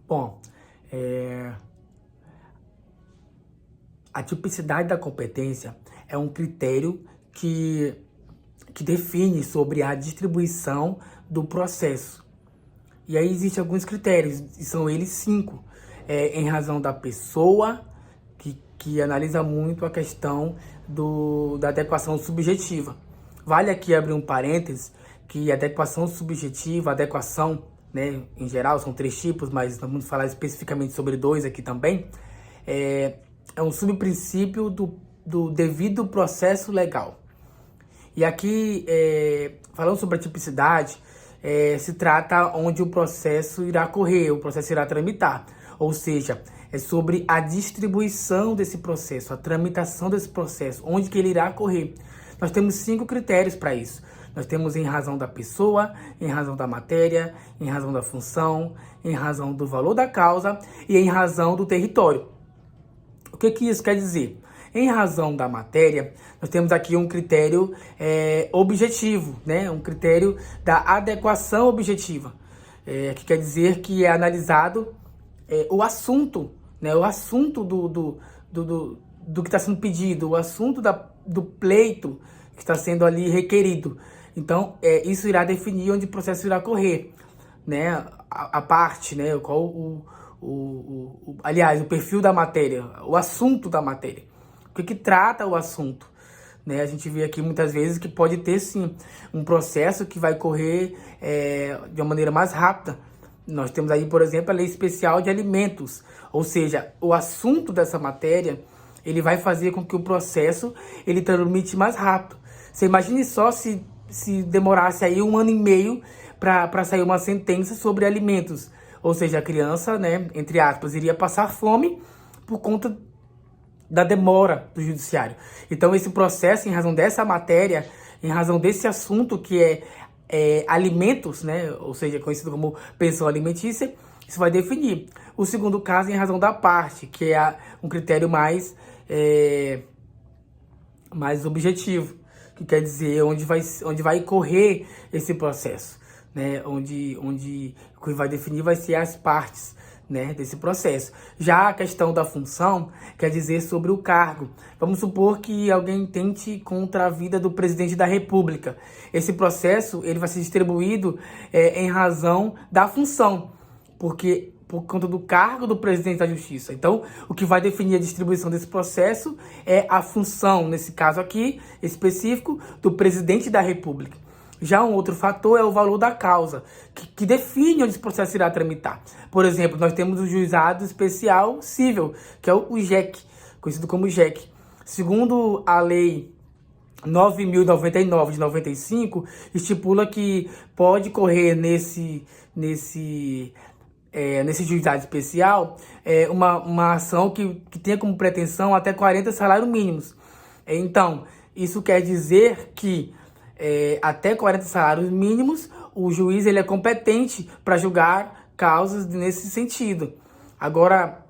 Bom, a tipicidade da competência é um critério que define sobre a distribuição do processo. E aí existem alguns critérios, e são eles 5, em razão da pessoa, que analisa muito a questão da adequação subjetiva. Vale aqui abrir um parênteses, que adequação subjetiva, adequação, né, em geral, são 3 tipos, mas vamos falar especificamente sobre 2 aqui também, é um subprincípio do devido processo legal. E aqui, falando sobre a tipicidade, se trata onde o processo irá correr, o processo irá tramitar. Ou seja, é sobre a distribuição desse processo, a tramitação desse processo, onde que ele irá correr. Nós temos 5 critérios para isso. Nós temos em razão da pessoa, em razão da matéria, em razão da função, em razão do valor da causa e em razão do território. O que isso quer dizer? Em razão da matéria, nós temos aqui um critério objetivo, né? Um critério da adequação objetiva, que quer dizer que é analisado o assunto, né? O assunto do que está sendo pedido, o assunto do pleito que está sendo ali requerido. Então, isso irá definir onde o processo irá correr, né? A parte, né? Qual aliás, o perfil da matéria, o assunto da matéria. O que trata o assunto, né? A gente vê aqui muitas vezes que pode ter, sim, um processo que vai correr de uma maneira mais rápida. Nós temos aí, por exemplo, a Lei Especial de Alimentos, ou seja, o assunto dessa matéria, ele vai fazer com que o processo ele tramite mais rápido. Você imagine só se demorasse aí 1 ano e meio para sair uma sentença sobre alimentos. Ou seja, a criança, né, entre aspas, iria passar fome por conta da demora do judiciário. Então, esse processo, em razão dessa matéria, em razão desse assunto que é alimentos, né, ou seja, conhecido como pensão alimentícia, isso vai definir. O segundo caso, em razão da parte, que é um critério mais objetivo, que quer dizer onde vai correr esse processo, né? Onde o que vai definir vai ser as partes, né, desse processo. Já a questão da função quer dizer sobre o cargo. Vamos supor que alguém tente contra a vida do presidente da República. Esse processo ele vai ser distribuído em razão da função, porque por conta do cargo do presidente da Justiça. Então, o que vai definir a distribuição desse processo é a função, nesse caso aqui, específico, do presidente da República. Já um outro fator é o valor da causa, que define onde esse processo irá tramitar. Por exemplo, nós temos o Juizado Especial Cível, que é o JEC, conhecido como JEC. Segundo a Lei 9.099 de 95, estipula que pode correr nesse juizado especial uma ação que tenha como pretensão até 40 salários mínimos. Então, isso quer dizer que até 40 salários mínimos, o juiz ele é competente para julgar causas nesse sentido. Agora,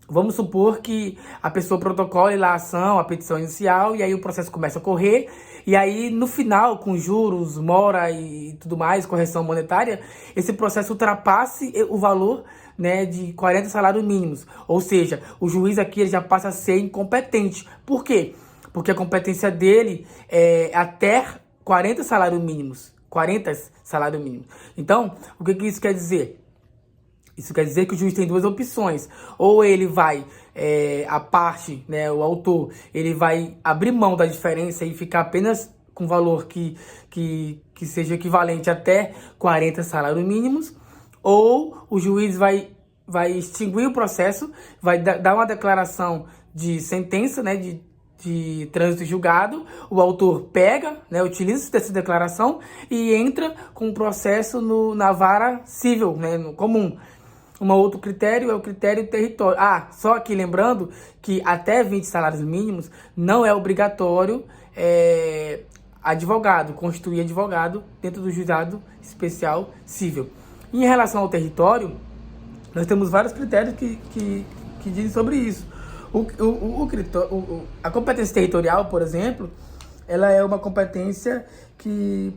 vamos supor que a pessoa protocole lá a ação, a petição inicial, e aí o processo começa a correr, e aí no final, com juros, mora e tudo mais, correção monetária, esse processo ultrapasse o valor, né, de 40 salários mínimos. Ou seja, o juiz aqui ele já passa a ser incompetente. Por quê? Porque a competência dele é até 40 salários mínimos. 40 salários mínimos. Então, o que isso quer dizer? Isso quer dizer que o juiz tem 2 opções. Ou ele vai, a parte, né, o autor, ele vai abrir mão da diferença e ficar apenas com valor que seja equivalente até 40 salários mínimos. Ou o juiz vai extinguir o processo, vai dar uma declaração de sentença, né, de trânsito julgado, o autor pega, né, utiliza dessa declaração e entra com o processo na vara civil, né, no comum. Um outro critério é o critério território. Só aqui lembrando que até 20 salários mínimos não é obrigatório constituir advogado dentro do juizado especial civil. Em relação ao território, nós temos vários critérios que dizem sobre isso. A competência territorial, por exemplo, ela é uma competência que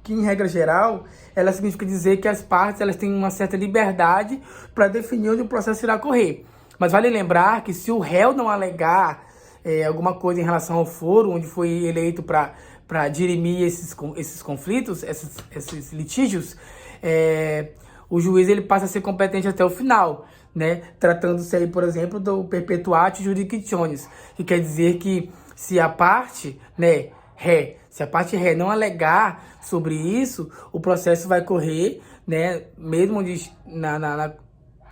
que em regra geral, ela significa dizer que as partes elas têm uma certa liberdade para definir onde o processo irá correr. Mas vale lembrar que se o réu não alegar alguma coisa em relação ao foro, onde foi eleito para dirimir esses conflitos, esses litígios, o juiz ele passa a ser competente até o final, né? Tratando-se aí, por exemplo, do perpetuatio jurisdictionis, que quer dizer que se a parte, né, se a parte ré não alegar sobre isso, o processo vai correr, né, mesmo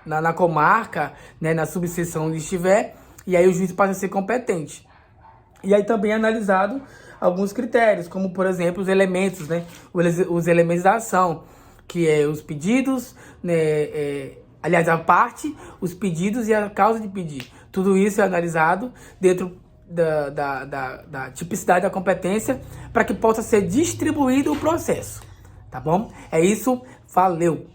na comarca, né, na subseção onde estiver, e aí o juiz passa a ser competente. E aí também é analisado alguns critérios, como, por exemplo, os elementos, né, os elementos da ação, que é os pedidos, né, aliás, a parte, os pedidos e a causa de pedir. Tudo isso é analisado dentro da tipicidade da competência para que possa ser distribuído o processo, tá bom? É isso, valeu!